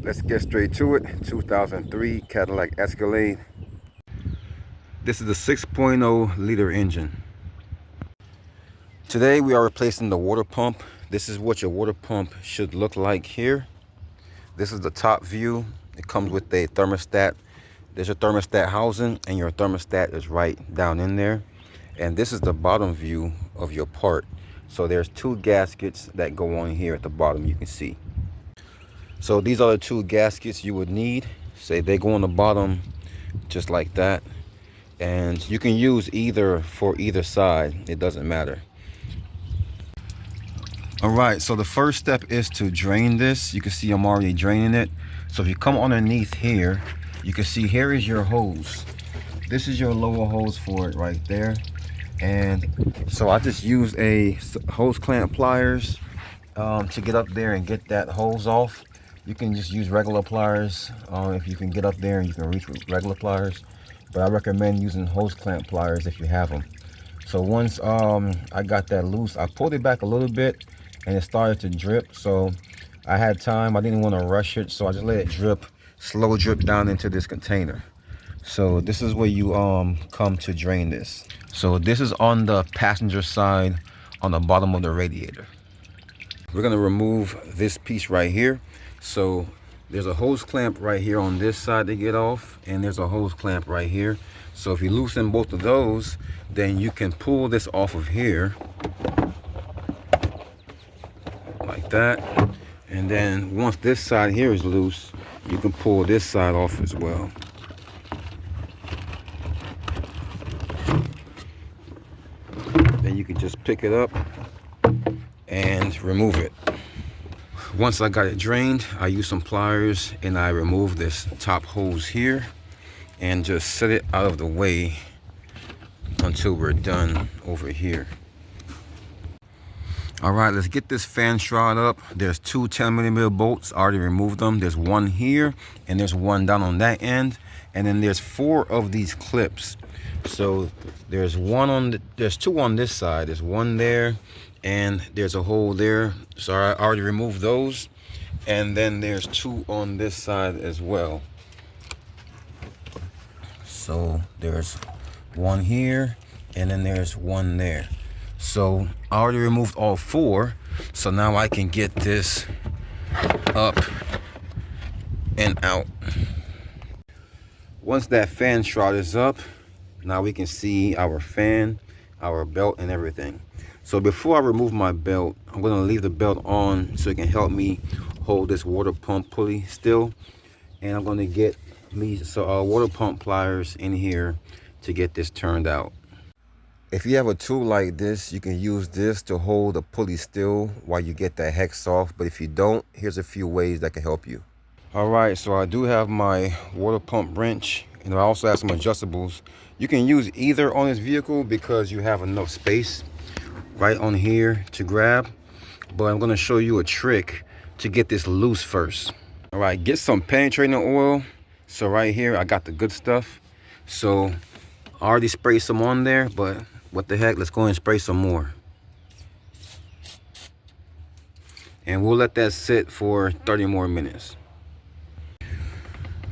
Let's get straight to it. 2003 Cadillac Escalade. This is the 6.0 liter engine. Today we are replacing the water pump. This is what your water pump should look like here. This is the top view. It comes with a thermostat. There's your thermostat housing, and your thermostat is right down in there. And this is the bottom view of your part. So there's two gaskets that go on here at the bottom, you can see. So these are the two gaskets you would need. Say they go on the bottom just like that. And you can use either for either side. It doesn't matter. All right, so the first step is to drain this. You can see I'm already draining it. So if you come underneath here, you can see here is your hose. This is your lower hose for it right there. And so I just used a hose clamp pliers to get up there and get that hose off. You can just use regular pliers if you can get up there and you can reach with regular pliers. But I recommend using hose clamp pliers if you have them. So once I got that loose, I pulled it back a little bit and it started to drip. So I had time, I didn't want to rush it, so I just let it drip, slow drip down into this container. So this is where you come to drain this. So this is on the passenger side on the bottom of the radiator. We're gonna remove this piece right here. So there's a hose clamp right here on this side to get off, and there's a hose clamp right here. So if you loosen both of those, then you can pull this off of here like that. And then once this side here is loose, you can pull this side off as well. Then you can just pick it up and remove it. Once I got it drained, I used some pliers and I removed this top hose here and just set it out of the way until we're done over here. All right, let's get this fan shroud up. There's two 10mm bolts. I already removed them. There's one here and there's one down on that end. And then there's 4 of these clips. So there's there's 2 on this side. There's one there and there's a hole there. So I already removed those. And then there's 2 on this side as well. So there's one here and then there's one there. So I already removed all 4. So now I can get this up and out. Once that fan shroud is up, now we can see our fan, our belt, and everything. So before I remove my belt, I'm going to leave the belt on so it can help me hold this water pump pulley still. And I'm going to get me some water pump pliers in here to get this turned out. If you have a tool like this, you can use this to hold the pulley still while you get that hex off. But if you don't, here's a few ways that can help you. All right, so I do have my water pump wrench, and I also have some adjustables. You can use either on this vehicle because you have enough space right on here to grab. But I'm gonna show you a trick to get this loose first. All right, get some penetrating oil. So right here, I got the good stuff. So I already sprayed some on there, but what the heck, let's go and spray some more. And we'll let that sit for 30 more minutes.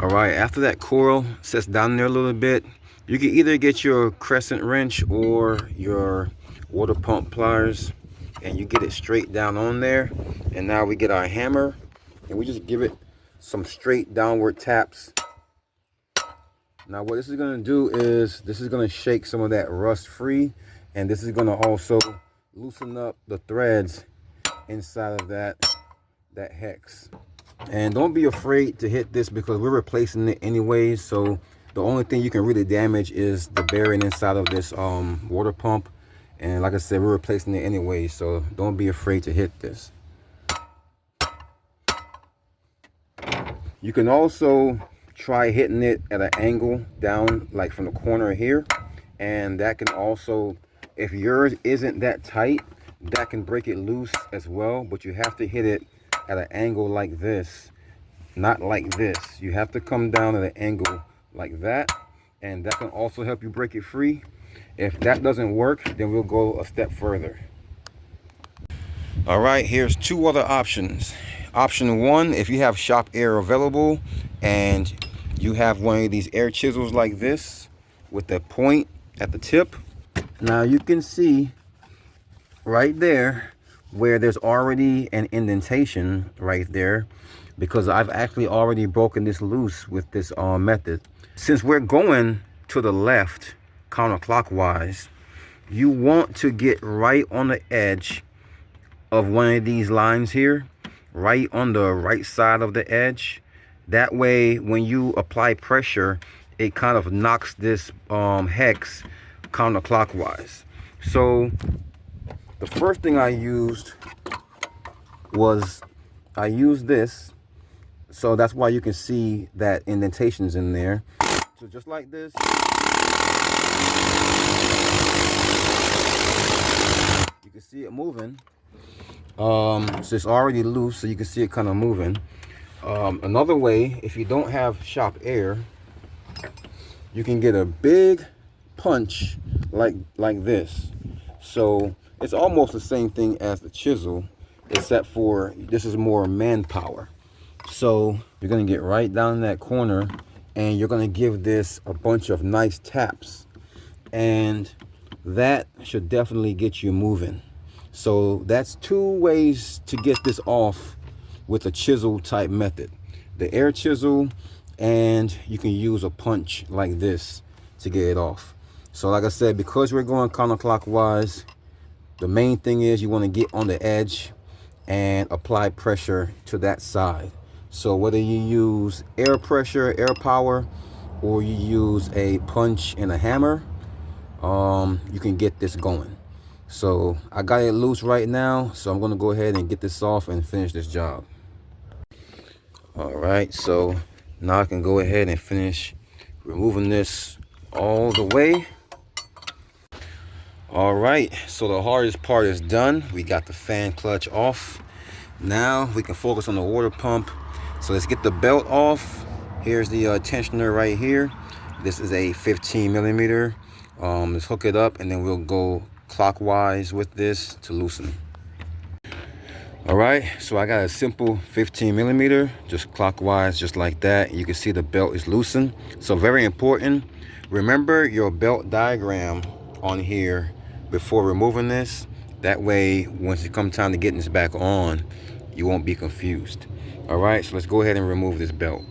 All right, after that coil sits down there a little bit, you can either get your crescent wrench or your water pump pliers and you get it straight down on there. And now we get our hammer and we just give it some straight downward taps. Now what this is gonna do is this is gonna shake some of that rust free, and this is gonna also loosen up the threads inside of that hex. And don't be afraid to hit this because we're replacing it anyways. So the only thing you can really damage is the bearing inside of this water pump. And like I said, we're replacing it anyway, so don't be afraid to hit this. You can also try hitting it at an angle down, like from the corner here. And that can also, if yours isn't that tight, that can break it loose as well. But you have to hit it at an angle like this, not like this. You have to come down at an angle like that, and that can also help you break it free. If that doesn't work, then we'll go a step further. All right, here's 2 other options. Option 1, if you have shop air available and you have one of these air chisels like this with the point at the tip. Now you can see right there where there's already an indentation right there, because I've actually already broken this loose with this method. Since we're going to the left counterclockwise, you want to get right on the edge of one of these lines here, right on the right side of the edge. That way when you apply pressure, it kind of knocks this hex counterclockwise. So the first thing I used was this. So that's why you can see that indentations in there. So just like this. You can see it moving. So it's already loose, so you can see it kind of moving. Another way, if you don't have shop air, you can get a big punch like this. So it's almost the same thing as the chisel, except for this is more manpower. So you're gonna get right down in that corner and you're gonna give this a bunch of nice taps, and that should definitely get you moving. So that's 2 ways to get this off with a chisel type method: the air chisel, and you can use a punch like this to get it off. So like I said, because we're going counterclockwise, the main thing is you want to get on the edge and apply pressure to that side. So whether you use air pressure, air power, or you use a punch and a hammer, you can get this going. So I got it loose right now, so I'm going to go ahead and get this off and finish this job. All right, so now I can go ahead and finish removing this all the way. All right, so the hardest part is done. We got the fan clutch off. Now we can focus on the water pump. So let's get the belt off. Here's the tensioner right here. This is a 15 millimeter. Let's hook it up and then we'll go clockwise with this to loosen. All right, so I got a simple 15 millimeter, just clockwise, just like that. You can see the belt is loosened. So very important, remember your belt diagram on here before removing this. That way, once it comes time to getting this back on, you won't be confused. All right, so let's go ahead and remove this belt.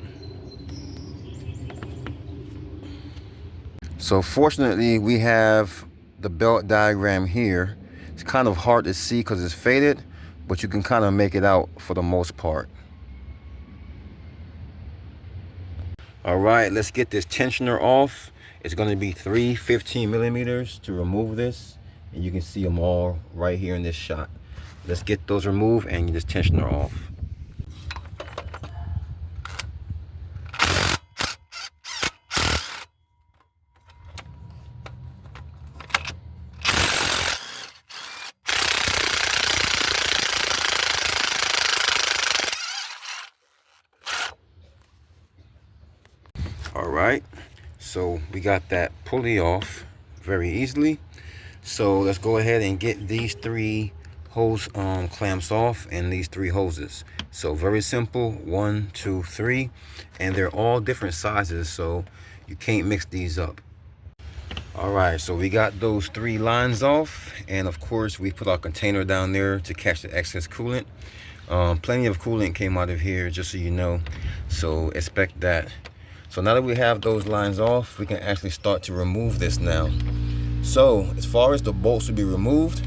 So fortunately, we have the belt diagram here. It's kind of hard to see because it's faded, but you can kind of make it out for the most part. All right, let's get this tensioner off. It's going to be 3 15 millimeters to remove this, and you can see them all right here in this shot. Let's get those removed and get this tensioner off. All right, so we got that pulley off very easily. So let's go ahead and get these 3 hose clamps off and these 3 hoses. So very simple, 1 2 3, and they're all different sizes, so you can't mix these up. All right, so we got those 3 lines off, and of course we put our container down there to catch the excess coolant. Plenty of coolant came out of here, just so you know, so expect that. So now that we have those lines off, we can actually start to remove this now. So as far as the bolts to be removed,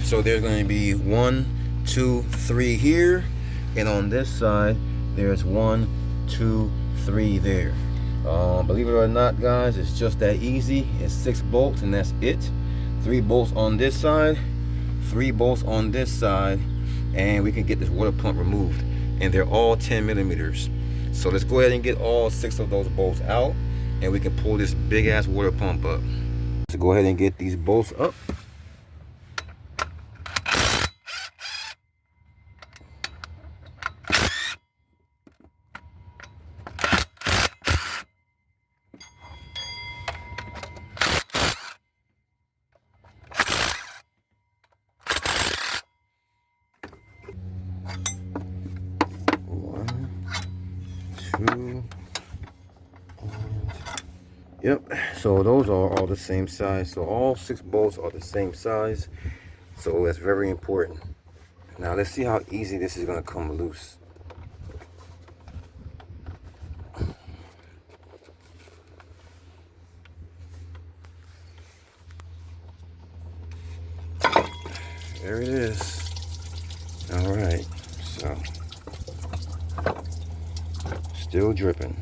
so there's going to be 1 2 3 here, and on this side there's 1 2 3 there. Believe it or not, guys, it's just that easy. It's 6 bolts and that's it. 3 bolts on this side, 3 bolts on this side, and we can get this water pump removed, and they're all 10 millimeters. So let's go ahead and get all 6 of those bolts out, and we can pull this big ass water pump up. So go ahead and get these bolts up. 2. Yep, so those are all the same size. So all 6 bolts are the same size. So that's very important. Now let's see how easy this is gonna come loose. There it is. All right, so still dripping.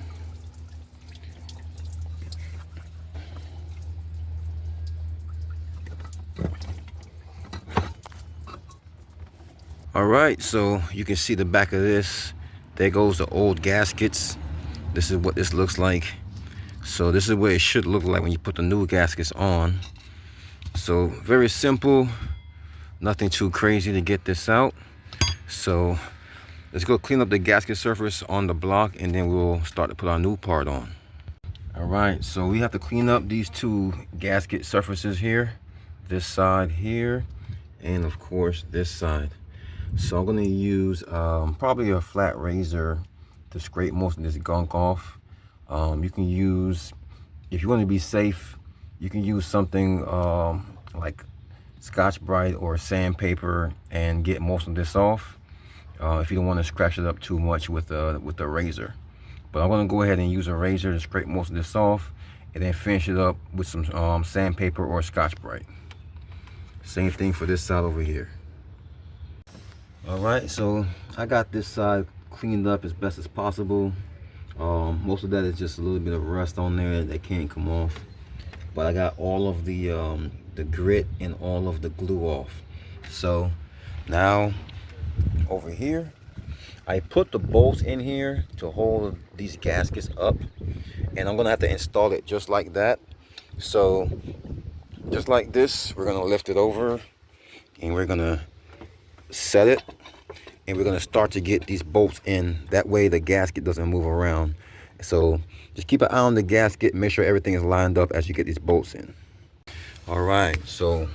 All right, so you can see the back of this. There goes the old gaskets. This is what this looks like. So this is what it should look like when you put the new gaskets on. So very simple, nothing too crazy to get this out. So let's go clean up the gasket surface on the block, and then we'll start to put our new part on. All right, so we have to clean up these 2 gasket surfaces here, this side here, and of course this side. So I'm going to use probably a flat razor to scrape most of this gunk off. You can use, if you want to be safe, you can use something like Scotch-Brite or sandpaper and get most of this off if you don't want to scratch it up too much with the razor. But I'm going to go ahead and use a razor to scrape most of this off, and then finish it up with some sandpaper or Scotch-Brite. Same thing for this side over here. All right, so I got this side cleaned up as best as possible. Most of that is just a little bit of rust on there that can't come off, but I got all of the grit and all of the glue off. So now over here, I put the bolts in here to hold these gaskets up, and I'm gonna have to install it just like that. So just like this, we're gonna lift it over, and we're gonna set it, and we're going to start to get these bolts in. That way the gasket doesn't move around. So just keep an eye on the gasket, make sure everything is lined up as you get these bolts in. All right, so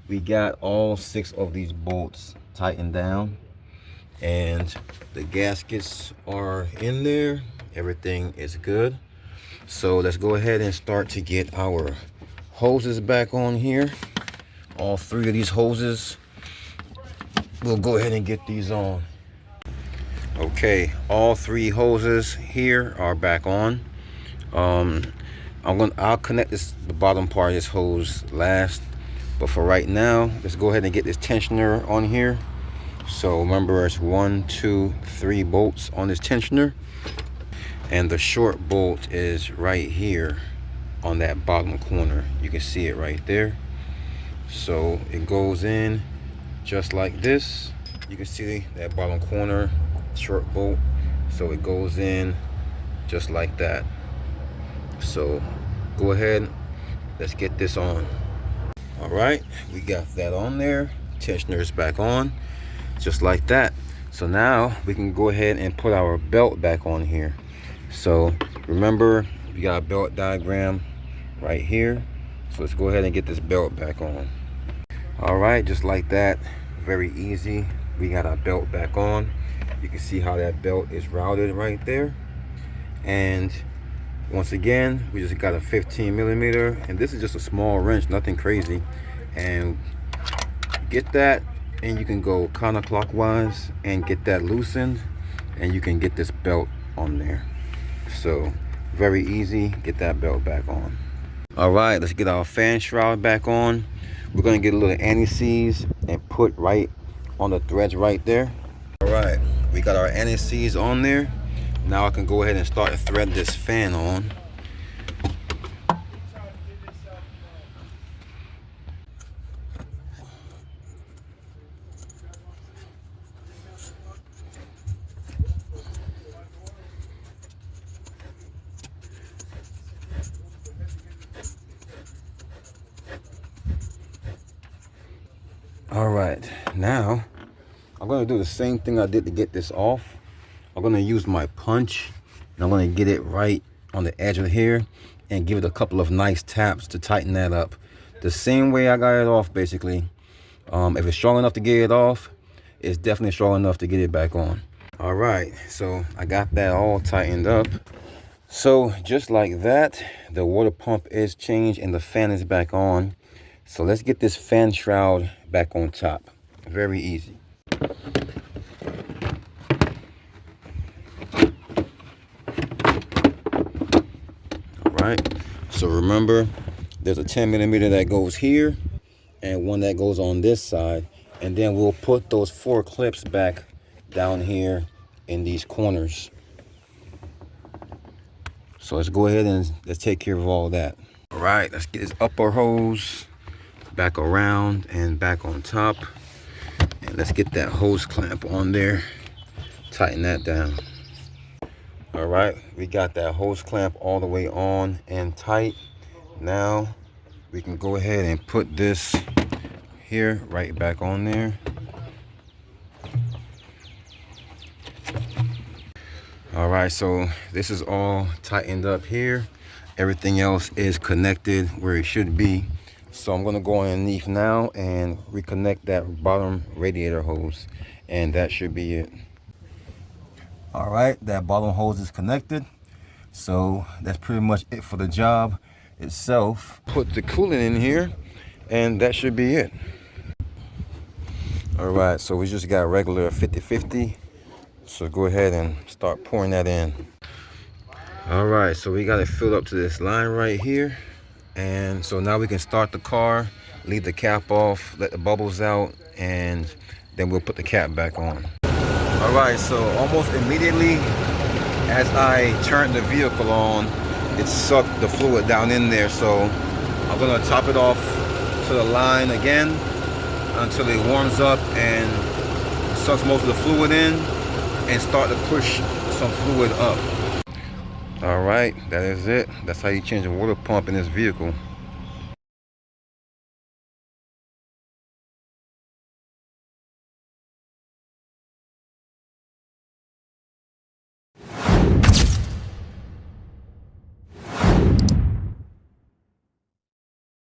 we got all 6 of these bolts tightened down, and the gaskets are in there. Everything is good. So let's go ahead and start to get our hoses back on here. All 3 of these hoses, we'll go ahead and get these on. Okay, all 3 hoses here are back on. I'll connect the bottom part of this hose last, but for right now, let's go ahead and get this tensioner on here. So remember, it's 1, 2, 3 bolts on this tensioner, and the short bolt is right here on that bottom corner. You can see it right there. So it goes in just like this. You can see that bottom corner, short bolt. So it goes in just like that. So go ahead, let's get this on. All right, we got that on there. Tensioner is back on, just like that. So now we can go ahead and put our belt back on here. So remember, we got a belt diagram right here. So let's go ahead and get this belt back on. All right, just like that, very easy. We got our belt back on. You can see how that belt is routed right there. And once again, we just got a 15mm, and this is just a small wrench, nothing crazy. And get that, and you can go counterclockwise and get that loosened, and you can get this belt on there. So very easy, get that belt back on. All right, let's get our fan shroud back on. We're gonna get a little anti-seize and put right on the threads right there. All right, we got our anti-seize on there. Now I can go ahead and start to thread this fan on. All right, now I'm gonna do the same thing I did to get this off. I'm gonna use my punch, and I'm gonna get it right on the edge of here and give it a couple of nice taps to tighten that up. The same way I got it off, basically. If it's strong enough to get it off, it's definitely strong enough to get it back on. All right, so I got that all tightened up. So just like that, the water pump is changed and the fan is back on. So let's get this fan shroud back on top. Very easy. All right, so remember, there's a 10mm that goes here and one that goes on this side. And then we'll put those 4 clips back down here in these corners. So let's go ahead and let's take care of all that. All right, let's get this upper hose back around and back on top. And let's get that hose clamp on there. Tighten that down. All right, we got that hose clamp all the way on and tight. Now we can go ahead and put this here right back on there. All right, so this is all tightened up here. Everything else is connected where it should be. So I'm gonna go underneath now and reconnect that bottom radiator hose, and that should be it. All right, that bottom hose is connected. So that's pretty much it for the job itself. Put the coolant in here and that should be it. All right, so we just got regular 50/50. So go ahead and start pouring that in. All right, so we got it filled up to this line right here. And so now we can start the car, leave the cap off, let the bubbles out, and then we'll put the cap back on. All right, so almost immediately as I turned the vehicle on, it sucked the fluid down in there. So I'm gonna top it off to the line again until it warms up and sucks most of the fluid in, and start to push some fluid up. All right, that is it. That's how you change a water pump in this vehicle.